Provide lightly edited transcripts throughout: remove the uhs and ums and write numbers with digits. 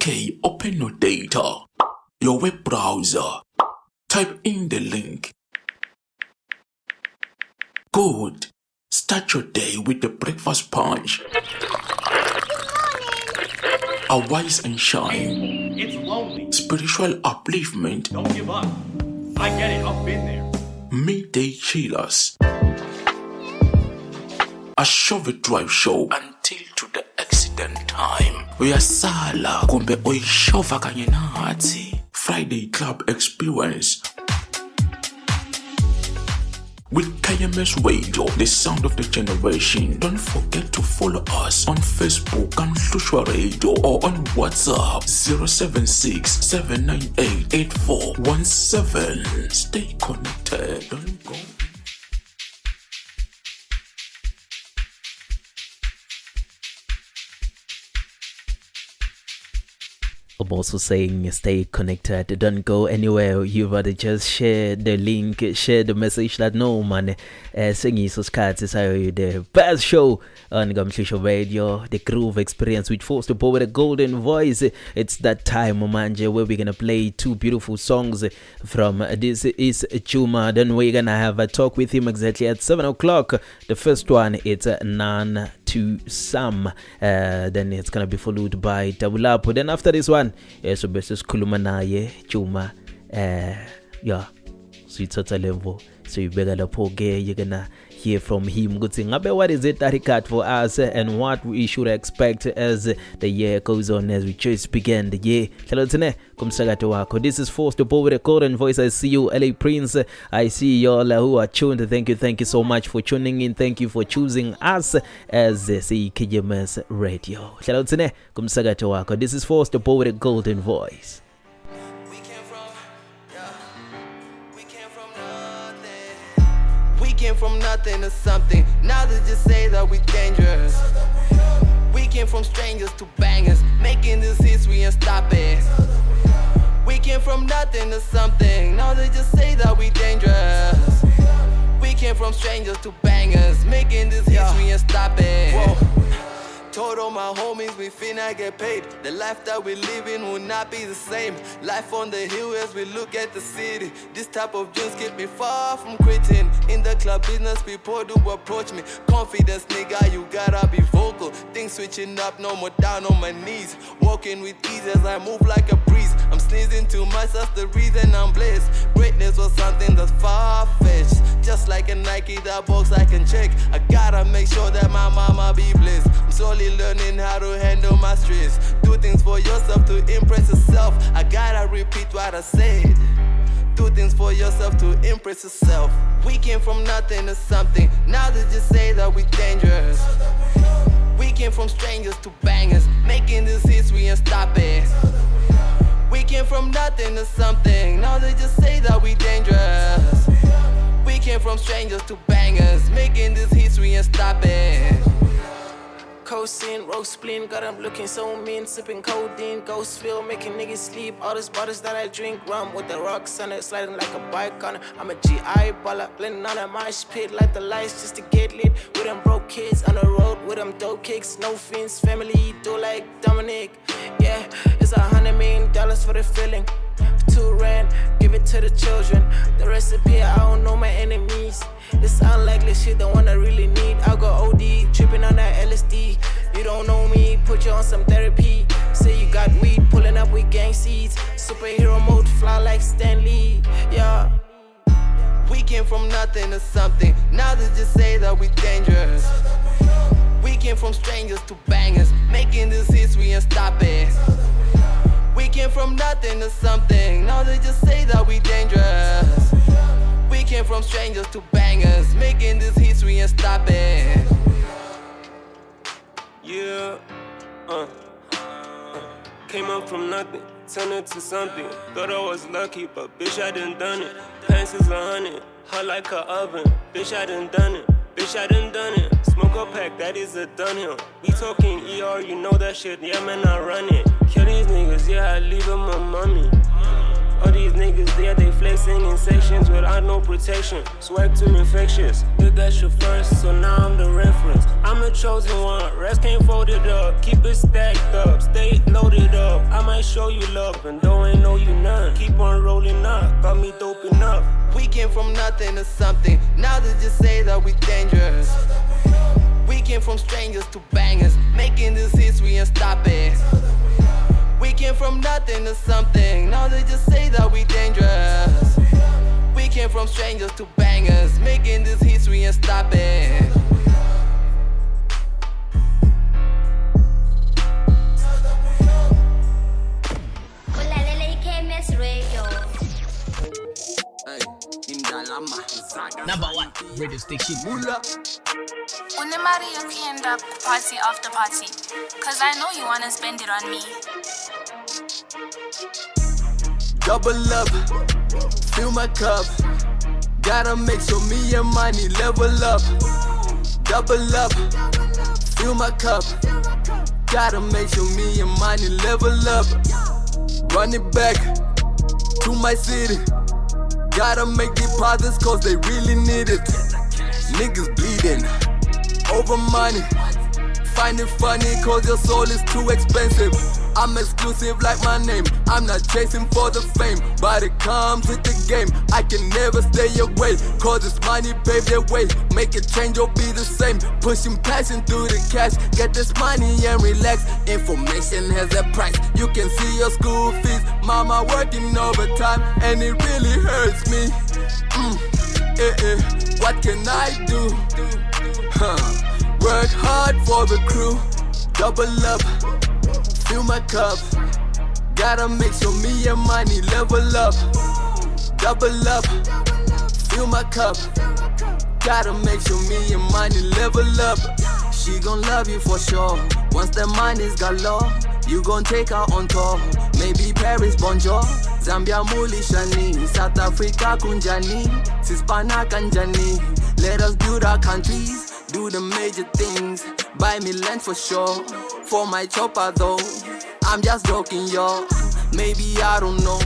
Okay, open your data, your web browser. Type in the link. Good. Start your day with the breakfast punch. Arise and shine. It's lonely. Spiritual upliftment. Don't give up. I get it. I've been there. Midday chillers. A shove drive show until to the accident time. Uyasala kumbe uyishova kanye nathi. Friday club experience. With KMS Radio, the sound of the generation. Don't forget to follow us on Facebook and Lushwa Radio or on WhatsApp 076-798-8417. Stay connected. Don't go. I'm also saying stay connected, don't go anywhere. You rather just share the link, share the message that no man sengiso skhathi sayo the best show on Gamhlisho Radio, the groove experience which forced the power with a golden voice. It's that time manje where we're gonna play two beautiful songs from This Is Juma. Then we're gonna have a talk with him exactly at 7 o'clock. The first one, it's None to Some. Then it's gonna be followed by Double Up. Then after this one, so best khuluma naye Juma. Yeah, so it's at a level. So you better you're gonna hear from him. Good thing. What is it that he got for us and what we should expect as the year goes on, as we just begin the year. This is Forced to Power with a golden voice. I see you, LA Prince. I see y'all who are tuned. Thank you so much for tuning in. Thank you for choosing us as KMS Radio. This is Forced to Power with a golden voice. Came from nothing to something. Now they just say that we dangerous. We came from strangers to bangers, making this history and stop it. We came from nothing to something. Now they just say that we dangerous. We came from strangers to bangers, making this history and stop it. Whoa. Told all my homies we finna get paid. The life that we living will not be the same. Life on the hill as we look at the city. This type of dreams keep me far from quitting. In the club business, people do approach me. Confidence, nigga, you gotta be vocal. Things switching up, no more down on my knees. Walking with ease as I move like a breeze. I'm sneezing too much, that's the reason I'm blessed. Greatness was something that's far-fetched. Just like a Nike, that box I can check. I gotta make sure that my mama be blessed. I'm slowly learning how to handle my stress. Do things for yourself to impress yourself. I gotta repeat what I said. Do things for yourself to impress yourself. We came from nothing to something. Now they just say that we dangerous. We came from strangers to bangers, making this history and stop it. We came from nothing to something. Now they just say that we dangerous. We came from strangers to bangers, making this history and stop it. Coasting, roast spleen, got them looking so mean. Sipping codeine, ghost feel, making niggas sleep. All these bottles that I drink, rum with the rocks on it, sliding like a bike on it. I'm a GI baller, blending on a mosh pit, like the lights just to get lit. With them broke kids on the road, with them dope kicks, no fins, family, do like Dominic. Yeah, it's $100 million for the feeling. For $2,000, give it to the children. The recipe, I don't know my enemies. It's unlikely shit, the one I really need. I go OD, tripping on that LSD. You don't know me, put you on some therapy. Say you got weed, pulling up with gang seeds. Superhero mode, fly like Stan Lee. Yeah. We came from nothing to something. Now they just say that we dangerous. We came from strangers to bangers, making this history and stop it. We came from nothing to something. Now they just say that we dangerous. We came from strangers to bangers, making this history and stop it. Yeah, came up from nothing, turned into something. Thought I was lucky, but bitch, I done it. Pants is 100, hot like a oven. Bitch, I done it. Bitch, I done it. Smoke a pack, that is a done hill. We talking ER, you know that shit. Yeah, man, I run it. Kill these niggas, yeah, I leave them a mummy. All these niggas, they yeah, they flexing in sections without no protection. Swag too infectious. Did that shit first, so now I'm the reference. I'm the chosen one, rest can't fold it up. Keep it stacked up, stay loaded up. I might show you love, and though I know you none. Keep on rolling up, got me doping up. We came from nothing to something. Now they just say that we dangerous. We came from strangers to bangers, making this history and stop it. We came from nothing to something. Now they just say that we dangerous. We came from strangers to bangers, making this history and stop it. Number one radio station. Unemari ukienda party after party, cause I know you wanna spend it on me. Double up, fill my cup. Gotta make sure me and money level up. Double up, fill my cup. Gotta make sure me and money level up. Run it back to my city. Gotta make deposits cause they really need it. Niggas bleeding over money. Find it funny cause your soul is too expensive. I'm exclusive like my name. I'm not chasing for the fame, but it comes with the game. I can never stay away cause this money paved their way. Make a change or be the same. Pushing passion through the cash. Get this money and relax. Information has a price. You can see your school fees. Mama working overtime and it really hurts me. What can I do? Work hard for the crew. Double up, fill my cup. Gotta make sure me and money level up. Double up, fill my cup. Gotta make sure me and money level up. She gon' love you for sure. Once the money's galore, you gon' take her on tour. Maybe Paris, bonjour. Zambia, Mulishani. South Africa, Kunjani. Sispana, Kanjani. Let us build our countries. Do the major things. Buy me land for sure. For my chopper though. I'm just joking, y'all. Maybe I don't know.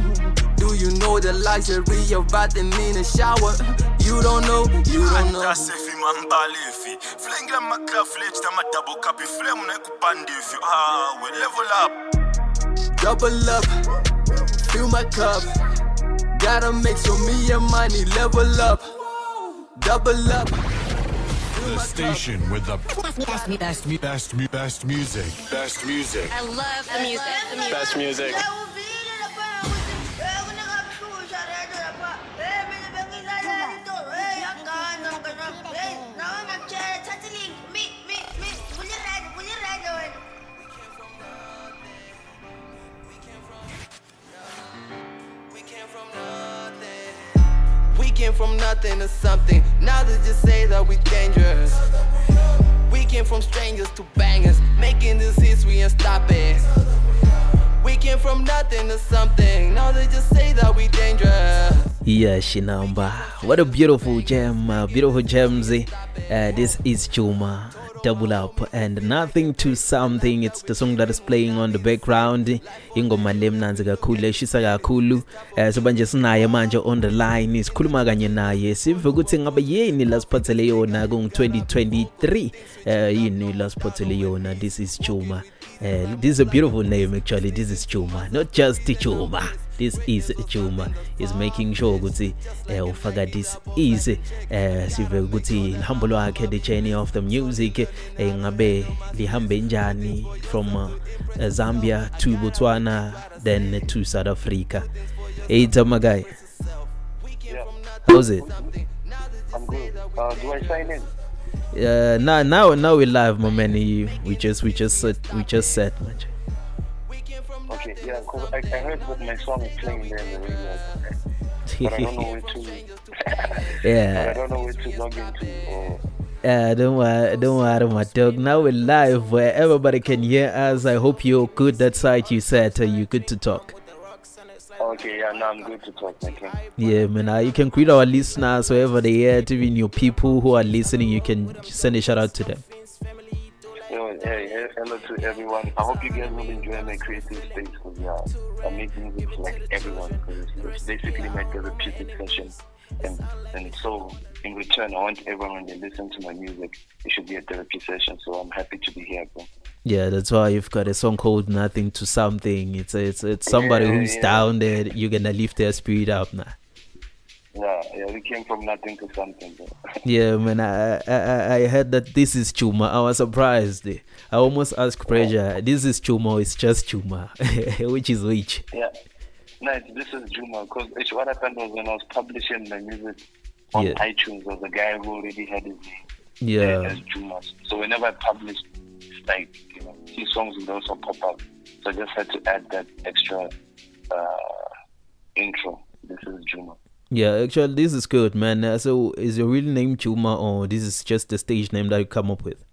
Do you know the luxury of bathing in a shower? You don't know, you don't know. Double up, fill my cup. Gotta make sure me and money level up. Double up. The station with the best music. Best music. I love the music. Best music. We came from nothing to something. Now they just say that we dangerous. We came from strangers to bangers, making this history and stop it. We came from nothing to something. Now they just say that we dangerous. Yeah, Shinamba. What a beautiful gem, beautiful gems. This is Juma. Double up and nothing to something. It's the song that is playing on the background. Ingoma lemnanzi kakhulu eshisa kakhulu. So manje sinaye manje on the line isikhuluma kanye naye sive ukuthi ngabe yini lasiphathele yona ku 2023 yini lasiphathele yona. This is Juma. This is a beautiful name actually. This is Juma, not just Juma. This is Juma is making sure ukuthi ufaka this is sive ukuthi lihambo lwakhe the journey of the music ngabe lihambe njani from Zambia to Botswana then to South Africa. Hey Tama guy. Yeah. How's it? I'm good. Do I sign in? Now we're live, my man. We just set much. Okay, yeah, because I heard that my song is playing there in the radio, but I don't know where to. Yeah. I don't know where to log into. Or... Don't worry, my dog. Now we're live where everybody can hear us. I hope you're good. That side you said you're good to talk. Okay, yeah, now I'm good to talk, my friend. Yeah, man. You can greet our listeners wherever they are, even your people who are listening. You can send a shout out to them. Yeah, Hey, hello to everyone. I hope you guys will enjoy my creative space because I make music for like everyone because it's basically my therapeutic session. And so in return, I want everyone when they listen to my music, it should be a therapy session. So I'm happy to be here, bro. Yeah, that's why you've got a song called "Nothing to Something." It's somebody who's down there. You're gonna lift their spirit up now. Yeah, we came from nothing to something, bro. Yeah, man, I heard that This Is Juma. I was surprised. I almost asked Pressure, This is Juma or it's just Juma? Which is which? Yeah. No, This Is Juma because what happened was when I was publishing my music on iTunes, there was a guy who already had his name as Juma. So whenever I published, like, his songs would also pop up. So I just had to add that extra intro. This is Juma. Yeah, actually, this is good, man. So, is your real name Juma, or this is just the stage name that you come up with?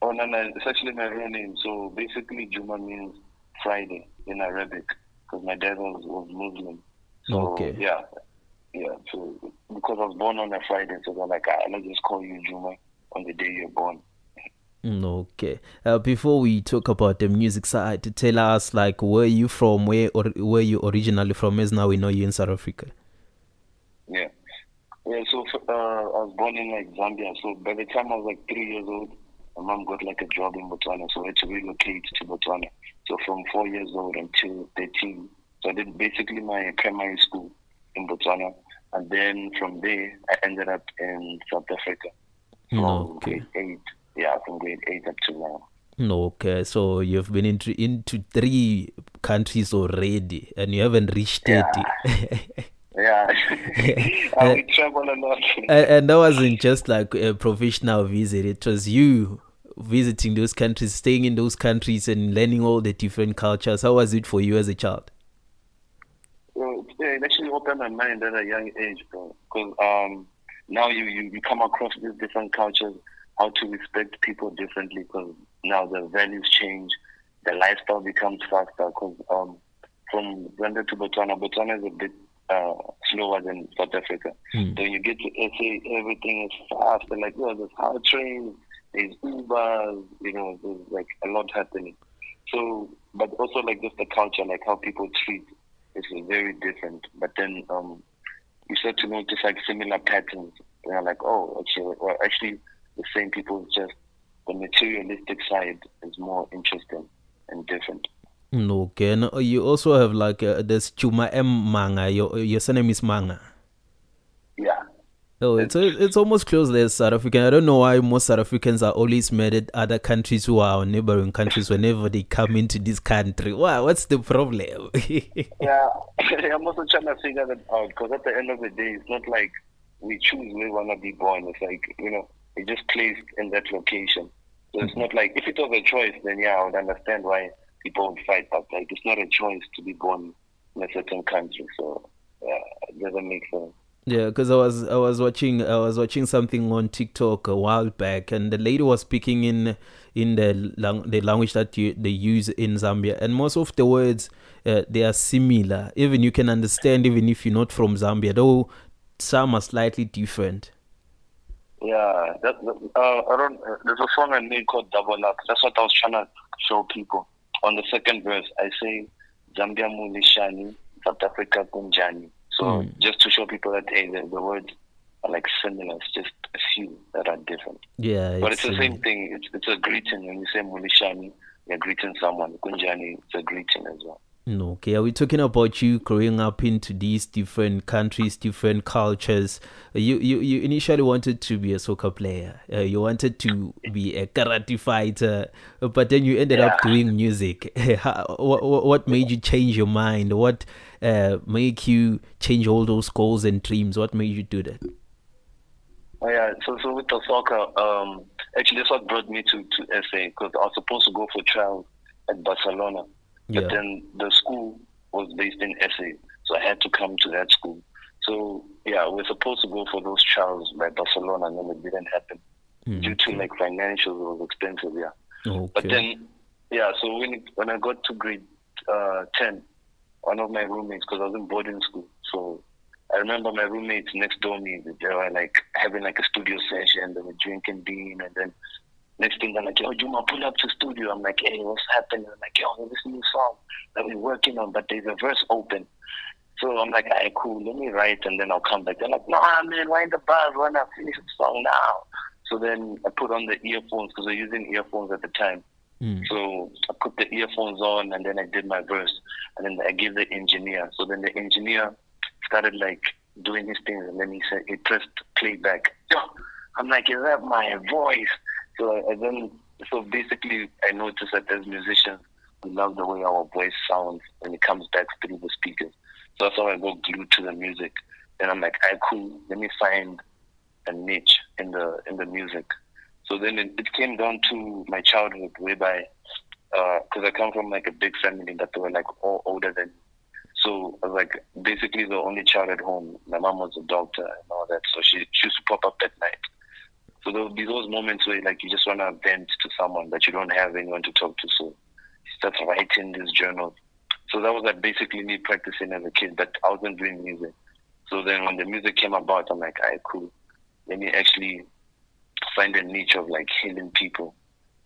Oh, no, it's actually my real name. So, basically, Juma means Friday in Arabic, because my dad was Muslim. So, okay. Yeah. So, because I was born on a Friday, so they're like, let's just call you Juma on the day you're born. Okay. Before we talk about the music side, tell us, like, where you from, where you originally from, as now we know you in South Africa. Yeah, so I was born in like Zambia. So by the time I was like 3 years old, my mom got like a job in Botswana. So I had to relocate to Botswana. So from 4 years old until 13. So I did basically my primary school in Botswana. And then from there, I ended up in South Africa. From grade 8. Yeah, from grade 8 up to now. Okay, so you've been into 3 countries already and you haven't reached 30. Yeah, we travel a lot. And that wasn't just like a professional visit. It was you visiting those countries, staying in those countries and learning all the different cultures. How was it for you as a child? It actually opened my mind at a young age, bro. Because now you come across these different cultures, how to respect people differently, because now the values change, the lifestyle becomes faster. Because from Zambia to Botswana is a bit slower than South Africa. When you get to SA, everything is fast. And like, there's hard trains, there's Ubers, there's like a lot happening. So, but also like just the culture, like how people treat is very different. But then you start to notice like similar patterns. You're like, actually the same people, just the materialistic side is more interesting and different. Okay, and you also have like this Chuma M Manga. Your surname is Manga. Yeah. Oh, it's almost close as South African. I don't know why most South Africans are always mad at other countries who are neighboring countries whenever they come into this country. Wow, what's the problem? Yeah, I'm also trying to figure that out because at the end of the day, it's not like we choose where we want to be born. It's like, we're just placed in that location. So it's not like, if it was a choice, then I would understand why people would fight, but like it's not a choice to be born in a certain country, so it doesn't make sense. Yeah, because I was watching something on TikTok a while back, and the lady was speaking in the language that they use in Zambia, and most of the words they are similar. Even you can understand, even if you're not from Zambia, though some are slightly different. Yeah, there's a song I made called Double Up. That's what I was trying to show people. On the second verse, I say Zambia Mulishani, South Africa Kunjani. So just to show people that the words are like similar, it's just a few that are different. Yeah, but it's the same thing. It's a greeting. When you say Mulishani, you're greeting someone. Kunjani, it's a greeting as well. Okay, are we talking about you growing up into these different countries, different cultures? You initially wanted to be a soccer player. You wanted to be a karate fighter, but then you ended up doing music. What made you change your mind? What made you change all those goals and dreams? What made you do that? Oh yeah, so with the soccer, actually that's what brought me to SA, because I was supposed to go for trials at Barcelona. But then the school was based in SA, so I had to come to that school. So we're supposed to go for those trials by Barcelona, and then it didn't happen due to like financials. It was expensive, Okay. But then, so when I got to grade 10, one of my roommates, because I was in boarding school, so I remember my roommates next door me. They were like having like a studio session. They were drinking bean, and then Next thing, they're like, yo, Juma, pull up to studio. I'm like, hey, what's happening? I'm like, yo, there's this new song that we're working on, but there's a verse open. So I'm like, all right, cool, let me write and then I'll come back. They're like, nah, man, why in the bars? Why not finish the song now? So then I put on the earphones because we're using earphones at the time. So I put the earphones on and then I did my verse. And then I gave the engineer. So then the engineer started like doing his things and then he pressed playback. Yo, I'm like, is that my voice? So basically I noticed that as musicians, we love the way our voice sounds when it comes back through the speakers. So that's how I got glued to the music. Then I'm like, all right, cool, let me find a niche in the music. So then it came down to my childhood, whereby, because I come from like a big family that they were like all older than me. So I was like basically the only child at home. My mom was a doctor and all that, so she used to pop up at night. So there would be those moments where like you just want to vent to someone, but you don't have anyone to talk to. So you start writing this journal. So that was like basically me practicing as a kid, but I wasn't doing music. So then when the music came about, I'm like, all right, cool. Let me actually find a niche of like healing people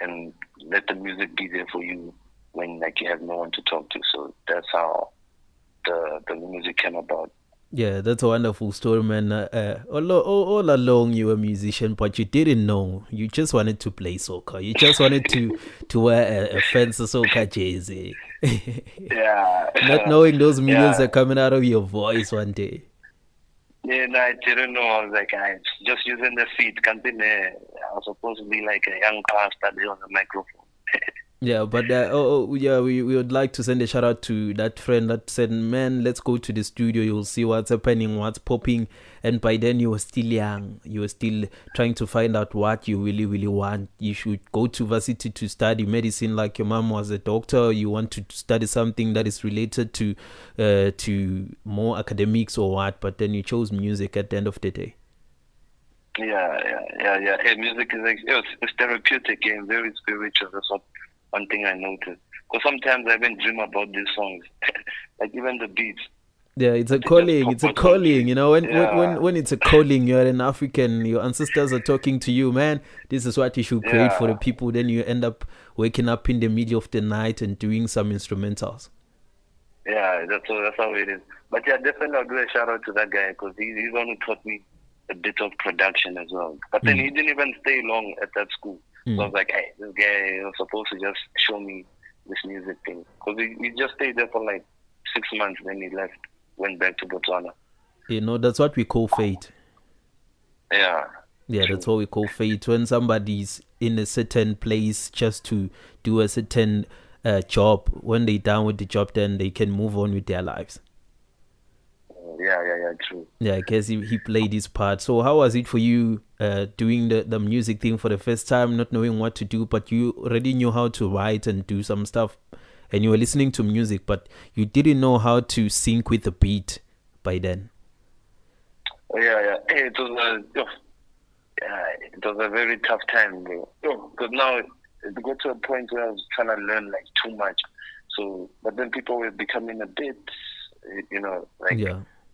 and let the music be there for you when like you have no one to talk to. So that's how the music came about. Yeah, that's a wonderful story, man. All along you were a musician, but you didn't know. You just wanted to play soccer. You just wanted to wear a fancy soccer jersey. Yeah. Not knowing those millions are coming out of your voice one day. Yeah, no, I didn't know. I was like, I just using the feet. I was supposed to be like a young pastor there on the microphone. Yeah, but we would like to send a shout out to that friend that said, man, let's go to the studio. You'll see what's happening, what's popping. And by then you were still young. You were still trying to find out what you really, really want. You should go to varsity to study medicine like your mom was a doctor. You want to study something that is related to more academics or what. But then you chose music at the end of the day. Yeah. Hey, music is like, it's therapeutic and very spiritual. That's what one thing I noticed. Because sometimes I even dream about these songs, like even the beats. Yeah, it's a calling. It's a calling. You know, when it's a calling, you're an African. Your ancestors are talking to you, man. This is what you should create for the people. Then you end up waking up in the middle of the night and doing some instrumentals. Yeah, that's how it is. But yeah, definitely I'll do a shout out to that guy because he's the one who taught me a bit of production as well. But then he didn't even stay long at that school. So I was like, hey, this guy was supposed to just show me this music thing. Because he just stayed there for like 6 months, then he left, went back to Botswana. You know, that's what we call fate. Yeah. Yeah, that's what we call fate. When somebody's in a certain place just to do a certain job, when they're done with the job, then they can move on with their lives. Yeah, true. Yeah, I guess he played his part. So how was it for you doing the music thing for the first time, not knowing what to do, but you already knew how to write and do some stuff, and you were listening to music, but you didn't know how to sync with the beat by then? Yeah. Hey, it was a very tough time, bro. Because now it got to a point where I was trying to learn like too much. So, but then people were becoming a bit,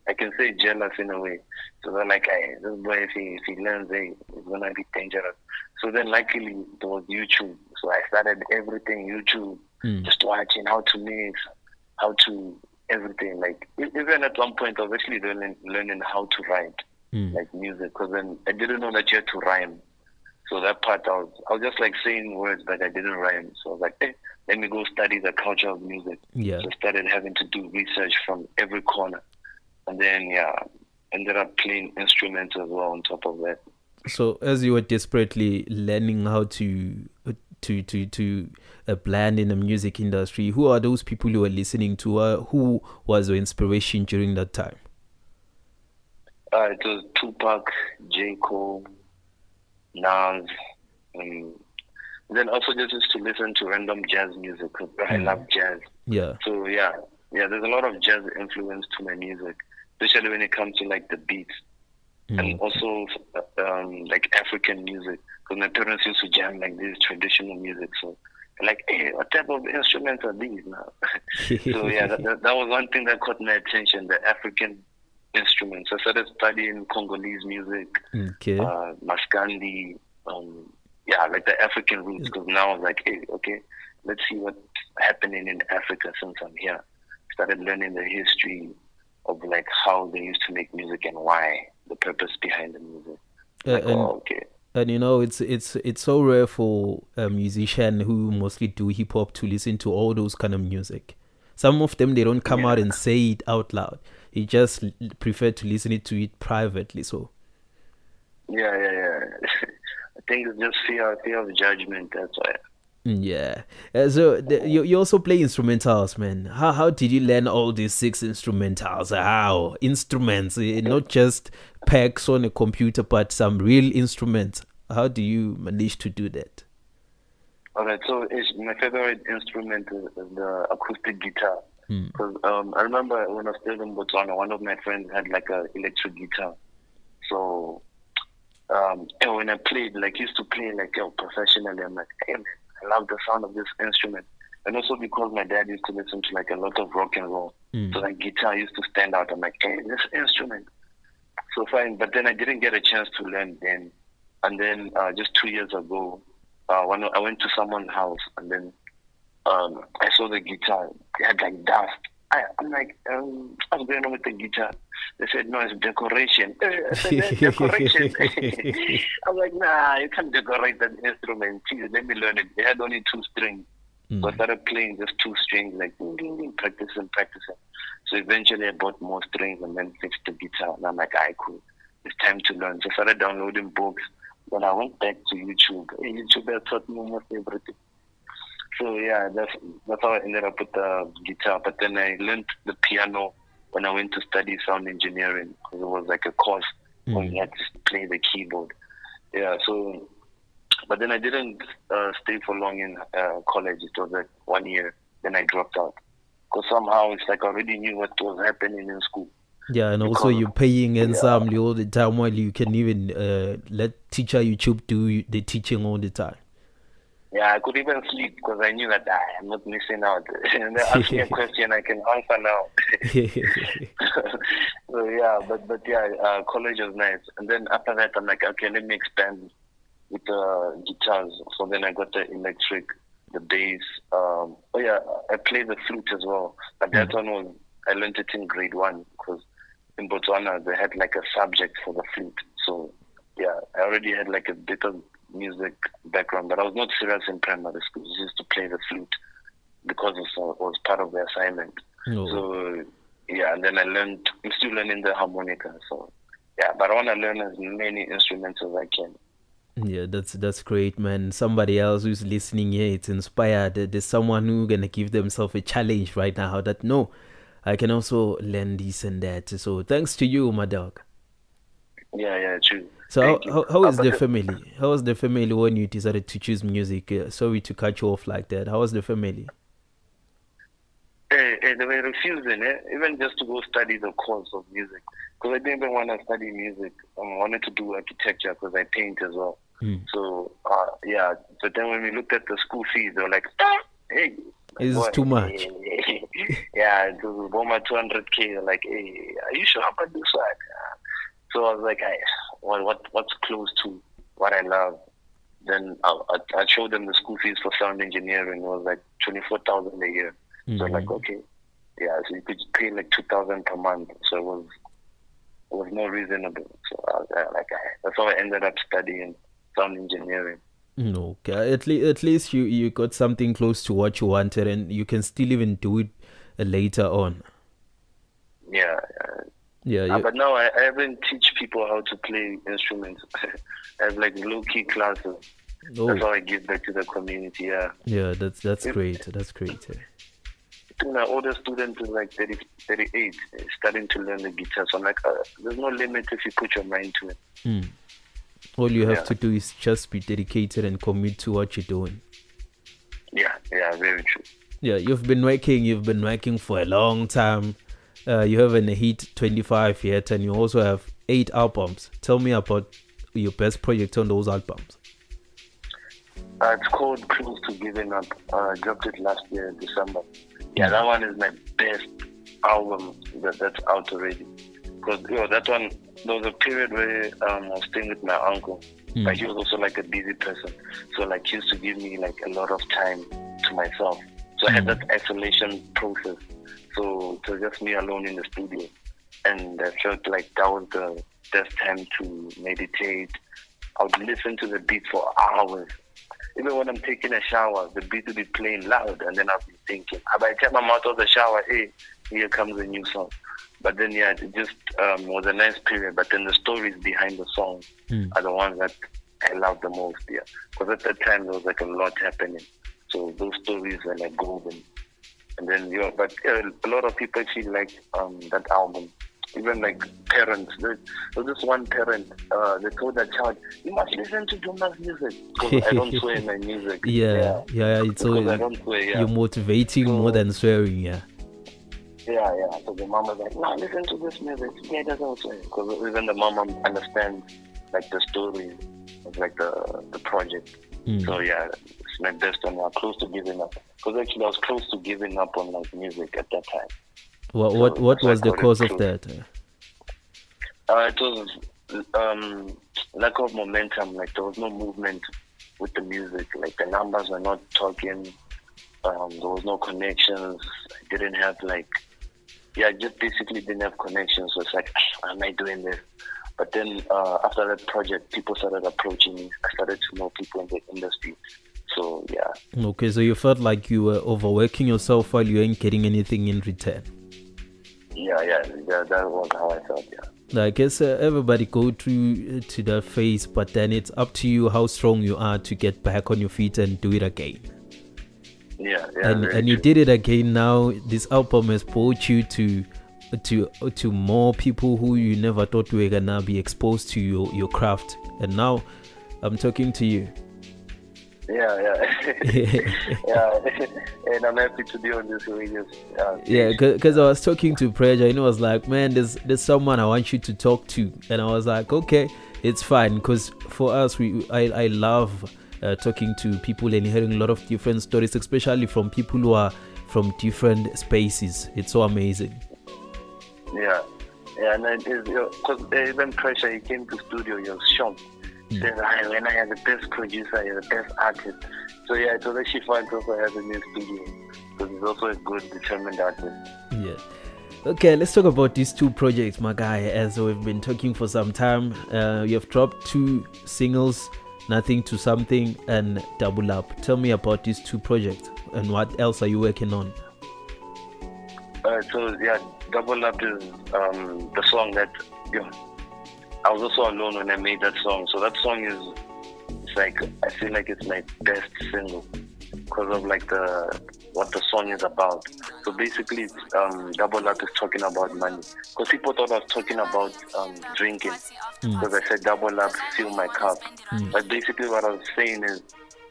I can say jealous in a way. So they're like, hey, this boy, if he learns, it's going to be dangerous. So then luckily there was YouTube. So I started everything YouTube, just watching how to mix, how to everything. Like even at one point I was actually learning how to write like music, because then I didn't know that you had to rhyme. So that part I was just like saying words, but I didn't rhyme. So I was like, hey, let me go study the culture of music. Yeah. So I started having to do research from every corner. And then, ended up playing instruments as well on top of that. So as you were desperately learning how to blend in the music industry, who are those people you were listening to? Who was your inspiration during that time? It was Tupac, J. Cole, Nas, and then also just used to listen to random jazz music because I love jazz. Yeah. So there's a lot of jazz influence to my music, especially when it comes to like the beats and also like African music, because my parents used to jam like this traditional music. So like, hey, what type of instruments are these now? So that was one thing that caught my attention, the African instruments. I started studying Congolese music, Maskandi, like the African roots. Because now I was like, hey, okay, let's see what's happening in Africa since I'm here. Started learning the history of like how they used to make music and why, the purpose behind the music. Okay. And it's so rare for a musician who mostly do hip hop to listen to all those kind of music. Some of them, they don't come out and say it out loud. He just prefer to listen to it privately. So yeah. I think it's just fear of judgment. That's why. Yeah. You also play instrumentals, man. How did you learn all these 6 instrumentals? How? Instruments, not just packs on a computer, but some real instruments. How do you manage to do that? Alright, so my favorite instrument is the acoustic guitar. Because I remember when I was still in Botswana, one of my friends had like an electric guitar. So when I played, like used to play like professionally, I'm like, hey man, I love the sound of this instrument. And also because my dad used to listen to like a lot of rock and roll. So like guitar used to stand out. I'm like, hey, this instrument. So fine. But then I didn't get a chance to learn then. And then just 2 years ago, when I went to someone's house and then I saw the guitar. It had like dust. I'm like, what's going on with the guitar? They said, no, it's decoration. I said, decoration. I'm like, nah, you can't decorate that instrument. Jeez, let me learn it. They had only 2 strings. So I started playing just 2 strings, like practicing. So eventually I bought more strings and then fixed the guitar. And I'm like, cool. It's time to learn. So I started downloading books. Then I went back to YouTube. YouTube has taught me almost everything. So yeah, that's how I ended up with the guitar. But then I learned the piano when I went to study sound engineering, because it was like a course when you had to play the keyboard. Yeah, so, but then I didn't stay for long in college. It was like 1 year. Then I dropped out. Because somehow it's like I already knew what was happening in school. Yeah, and also you're paying ensemble all the time while you can even let teacher YouTube do the teaching all the time. Yeah, I could even sleep because I knew that I'm not missing out. And they ask me a question, I can answer now. So yeah, but yeah, college was nice. And then after that, I'm like, okay, let me expand with the guitars. So then I got the electric, the bass. I play the flute as well. But that one was, I learned it in grade 1 because in Botswana they had like a subject for the flute. So yeah, I already had like a bit of music background, but I was not serious in primary school. I used to play the flute because it was part of the assignment. So yeah, and then I'm still learning the harmonica. So yeah, but I want to learn as many instruments as I can. Yeah, that's great, man. Somebody else who's listening here, it's inspired. There's someone who's gonna give themselves a challenge right now. That no, I can also learn this and that. So thanks to you, my dog. Yeah, true. So how is the family? How was the family when you decided to choose music? Sorry to cut you off like that. How was the family? They were refusing, even just to go study the course of music. Because I didn't even want to study music. I wanted to do architecture because I paint as well. So, yeah. But then when we looked at the school fees, they were like, hey. This is too much. Yeah, it was about 200K. They're like, hey, are you sure about this one? So I was like, what's close to what I love? Then I showed them the school fees for sound engineering. It was like 24,000 a year. So I'm like, okay, yeah. So you could pay like 2,000 per month. So it was more reasonable. So I was like, that's how I ended up studying sound engineering. Okay, at least you got something close to what you wanted, and you can still even do it later on. Yeah. But now I even teach people how to play instruments. I have like low-key classes. That's how I give back to the community. Yeah, that's great. That's great. My older student is like 38, starting to learn the guitar. So I'm like, there's no limit if you put your mind to it. All you have to do is just be dedicated and commit to what you're doing. Yeah, very true. Yeah, you've been working for a long time. You haven't hit 25 yet, and you also have 8 albums. Tell me about your best project on those albums. It's called Close to Giving Up. I dropped it last year in December. Yeah, that one is my best album that's out already. Because that one, there was a period where I was staying with my uncle. But he was also like a busy person. So like he used to give me like a lot of time to myself. So I had that isolation process. So it was just me alone in the studio. And I felt like that was the best time to meditate. I would listen to the beat for hours. Even when I'm taking a shower, the beat will be playing loud, and then I'll be thinking, by the time I'm out of the shower, hey, here comes a new song. But then, yeah, it just was a nice period. But then the stories behind the song are the ones that I love the most, yeah. Because at that time, there was like a lot happening. So those stories were like golden. And then, but a lot of people actually liked that album. Even like parents, there was this one parent, they told their child, you must listen to Juma's music, because I don't swear in my music. Yeah, it's all, I don't swear, yeah. You're motivating more than swearing, yeah. Yeah. So the mom was like, no, listen to this music. Yeah, it doesn't swear. Because even the mom understands like the story of like the project. So yeah, it's my best one. I'm close to giving up. Because actually I was close to giving up on like music at that time. What was the cause of that? It was lack of momentum. Like there was no movement with the music. Like the numbers were not talking. There was no connections. I didn't have I just basically didn't have connections. So it's like, why am I doing this? But then after that project, people started approaching me. I started to know people in the industry. So yeah. Okay, so you felt like you were overworking yourself while you ain't getting anything in return. Yeah, that was how I felt, yeah. I guess everybody go through to that phase, but then it's up to you how strong you are to get back on your feet and do it again. Yeah. And you did it again now. This album has brought you to more people who you never thought were gonna be exposed to your craft. And now I'm talking to you. Yeah. And I'm happy to be on this radio. Yeah, because I was talking to Preja, and I was like, man, there's someone I want you to talk to. And I was like, okay, it's fine. Because for us, I love talking to people and hearing a lot of different stories, especially from people who are from different spaces. It's so amazing. Yeah, and because even Pressure, he came to studio, he was shocked. Said, when I had the best producer, you're the best artist. So yeah, it was actually fun to also have a new studio, because he's also a good, determined artist. Yeah. Okay, let's talk about these two projects, my guy. As we've been talking for some time, you have dropped 2 singles, Nothing to Something and Double Up. Tell me about these 2 projects and what else are you working on? So yeah, Double Up is the song that I was also alone when I made that song. So that song it's like, I feel like it's my best single because of like what the song is about. So basically, Double Up is talking about money. Because people thought I was talking about drinking. Because I said double up, fill my cup. But basically what I was saying is,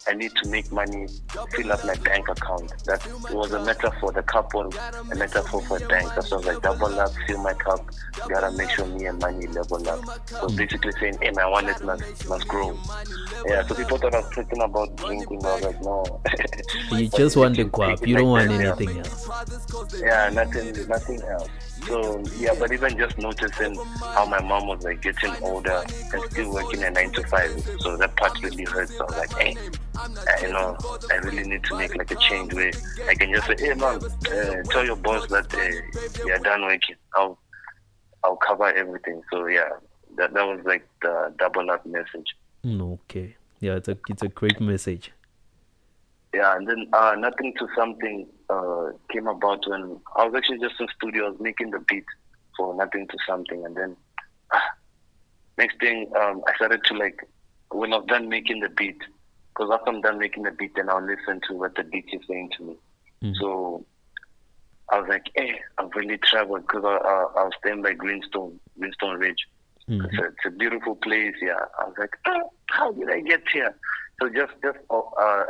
I need to make money, fill up my bank account. That was a metaphor. The cup was a metaphor for a bank. That's why I was like, double up, fill my cup. Gotta make sure me and money level up. So basically saying, hey, my wallet must grow. Yeah, so people thought I was talking about drinking. I was like, no. You just want the guap. You don't want anything else. Yeah, nothing else. So yeah, but even just noticing how my mom was like getting older and still working a 9 to 5, so that part really hurt. So I was like, hey, I really need to make like a change where I can just say, hey mom, tell your boss that you're done working. I'll cover everything. So yeah, that was like the Double Up message. Okay, yeah, it's a great message. Yeah, and then Nothing to Something came about when I was actually just in studio. I was making the beat for Nothing to Something, and then next thing I started to like, when I was done making the beat, because after I'm done making the beat, then I'll listen to what the beat is saying to me. So I was like, hey, I've really traveled, because I was staying by Greenstone Ridge. It's a beautiful place. Yeah, I was like, how did I get here? So just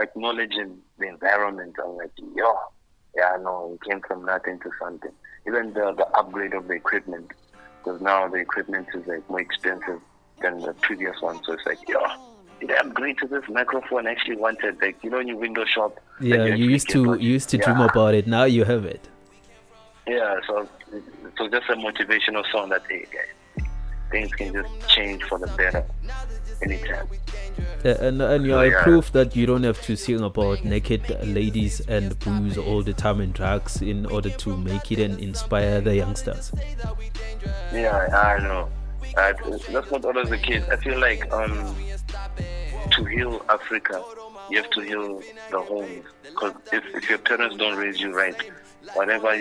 acknowledging the environment, I'm like, it came from nothing to something. Even the upgrade of the equipment, because now the equipment is like more expensive than the previous one. So it's like, did I upgrade to this microphone? I actually wanted, like, when you window shop. Yeah, like you used to dream about it. Now you have it. Yeah, so just a motivational song that, hey, guys, things can just change for the better. anytime. And you are proof that you don't have to sing about naked ladies and booze all the time and drugs in order to make it and inspire the youngsters. Yeah, I know. That's not always the case. I feel like to heal Africa, you have to heal the homes. Because if your parents don't raise you right, whatever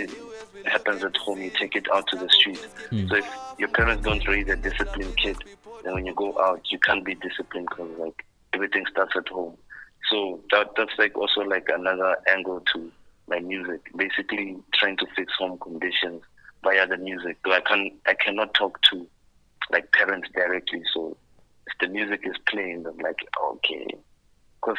happens at home, you take it out to the streets. So if your parents don't raise a disciplined kid, then when you go out, you can't be disciplined because like everything starts at home. So that's like also like another angle to my music, basically trying to fix home conditions via the music. So I cannot talk to like parents directly. So if the music is playing, I'm like, okay. Because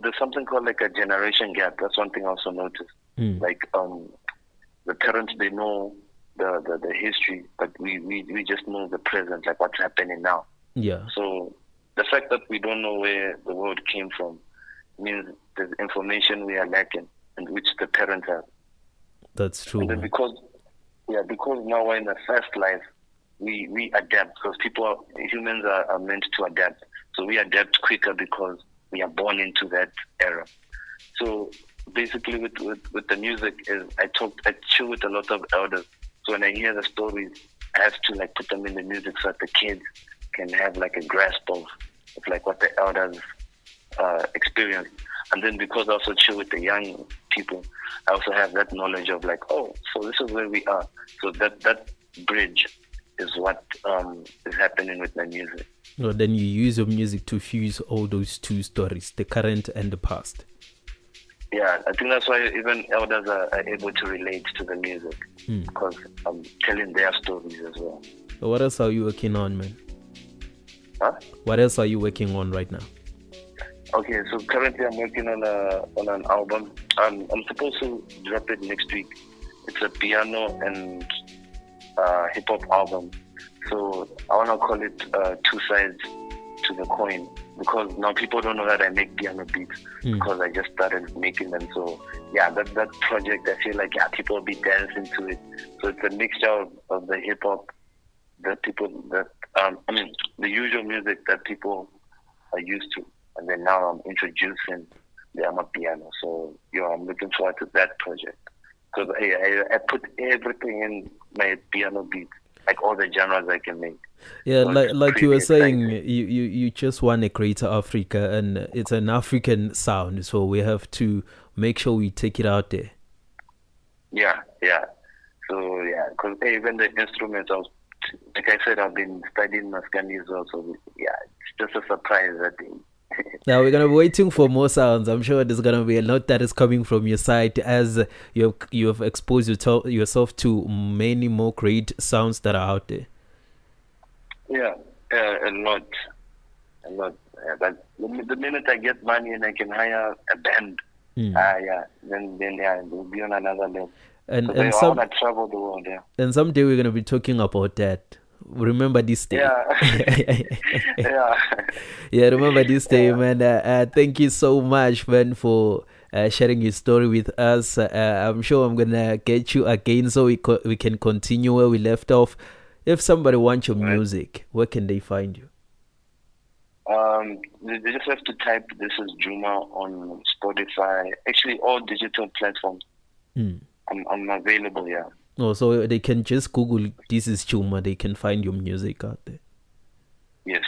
there's something called like a generation gap. That's one thing I also noticed. Like the parents, they know the history, but we just know the present, like what's happening now. Yeah. So the fact that we don't know where the world came from means there's information we are lacking, and which the parents have. That's true. And then because now we're in the fast life, we adapt because humans are meant to adapt. So we adapt quicker because we are born into that era. So basically with the music is I chill with a lot of elders. So when I hear the stories, I have to like put them in the music so that the kids can have like a grasp of like what the elders experience. And then because I also chill with the young people, I also have that knowledge of like, oh, so this is where we are. So that bridge is what is happening with my music. Well, then you use your music to fuse all those two stories, the current and the past. Yeah, I think that's why even elders are able to relate to the music because I'm telling their stories as well. So what else are you working on, man? Huh? What else are you working on right now? Okay, so currently I'm working on an album. I'm supposed to drop it next week. It's a piano and hip hop album. So I want to call it two sides to the coin because now people don't know that I make piano beats because I just started making them. So yeah, that project, I feel like people will be dancing to it. So it's a mixture of the hip hop that the usual music that people are used to, and then now I'm introducing the amapiano. So I'm looking forward to that project because I put everything in my piano beat, like all the genres I can make. Yeah, so like you were saying, exciting. you just want a greater Africa, and it's an African sound, so we have to make sure we take it out there. Yeah. So yeah, because even the instruments, like I said, I've been studying Maskandi as well. So yeah, it's just a surprise, I think. Now we're gonna be waiting for more sounds. I'm sure there's gonna be a lot that is coming from your side as you have exposed yourself to many more great sounds that are out there. Yeah, a lot. Yeah, but the minute I get money and I can hire a band, then we'll be on another level. And I want to travel the world. Yeah. And someday we're gonna be talking about that. Remember this day. Yeah. Yeah, remember this day, man. Thank you so much, man, for sharing your story with us. I'm sure I'm gonna get you again so we can continue where we left off. If somebody wants your music, where can they find you? They just have to type "This Is Juma" on Spotify. Actually, all digital platforms. I'm available. Yeah. Oh, so they can just Google "This Is Juma." They can find your music out there. Yes,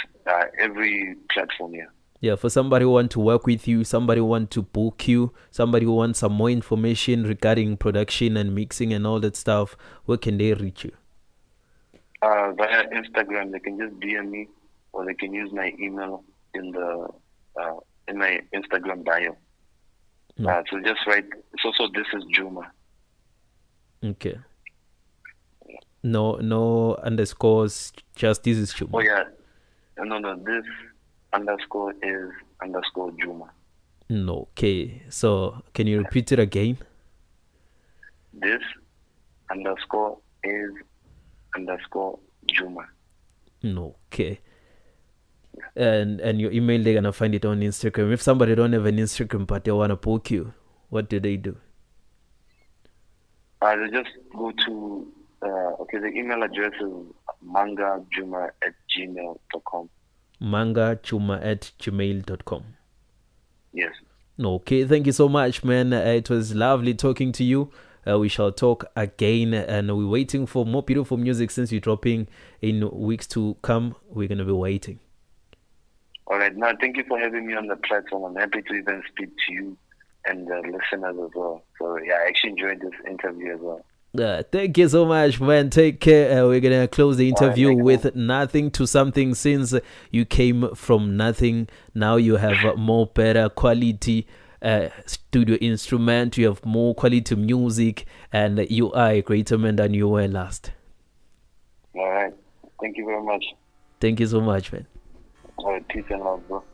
every platform. Yeah. Yeah, for somebody who want to work with you, somebody who want to book you, somebody who wants some more information regarding production and mixing and all that stuff, where can they reach you? Via Instagram, they can just DM me, or they can use my email in my Instagram bio. So just write. It's also "This Is Juma." Okay. No underscores. Just "This Is Juma." Oh yeah, no. This underscore is underscore Juma. Okay. So can you repeat it again? This underscore is underscore Juma. Okay. And your email, they're gonna find it on Instagram. If somebody don't have an Instagram but they wanna book you, what do they do? They just go to the email address is mangajuma@gmail.com. mangajuma@gmail.com. Yes. Okay, thank you so much, man. It was lovely talking to you. We shall talk again, and we're waiting for more beautiful music since you're dropping in weeks to come. We're going to be waiting. All right. Now, thank you for having me on the platform. I'm happy to even speak to you and the listeners as well. So, yeah, I actually enjoyed this interview as well. Thank you so much, man. Take care. We're going to close the interview with Nothing to Something. Since you came from nothing, now you have more better quality studio instrument, you have more quality music, and you are a greater man than you were last. All right. Thank you very much. Thank you so much, man. All right. Peace and love, bro.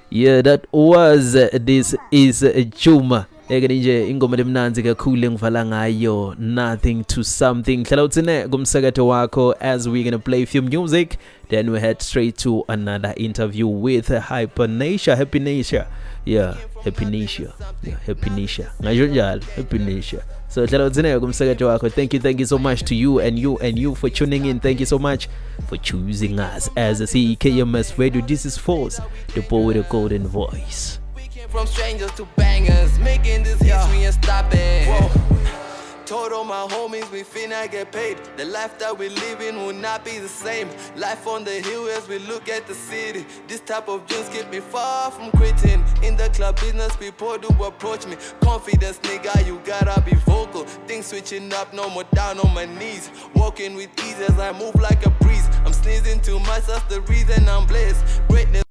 Yeah, that was This Is Juma. Nje ingoma lemnanzi kakhulu engivala ngayo, Nothing to Something. Hlala utsine kumsakato wako as we're gonna play few music, then we head straight to another interview with Happy Nation. Yeah, Happy Nation. Ngajo njalo, Happy Nation. So hlala utsine kumsakato wako. Thank you so much to you and you for tuning in. Thank you so much for choosing us as a CKMS Radio. This is Force, the boy with a golden voice. From strangers to bangers, making this history and stopping. Whoa. Told all my homies we finna get paid. The life that we living will not be the same. Life on the hill as we look at the city. This type of dreams keep me far from quitting. In the club business, people do approach me. Confidence, nigga, you gotta be vocal. Things switching up, no more down on my knees. Walking with ease as I move like a breeze. I'm sneezing too much, that's the reason I'm blessed. Greatness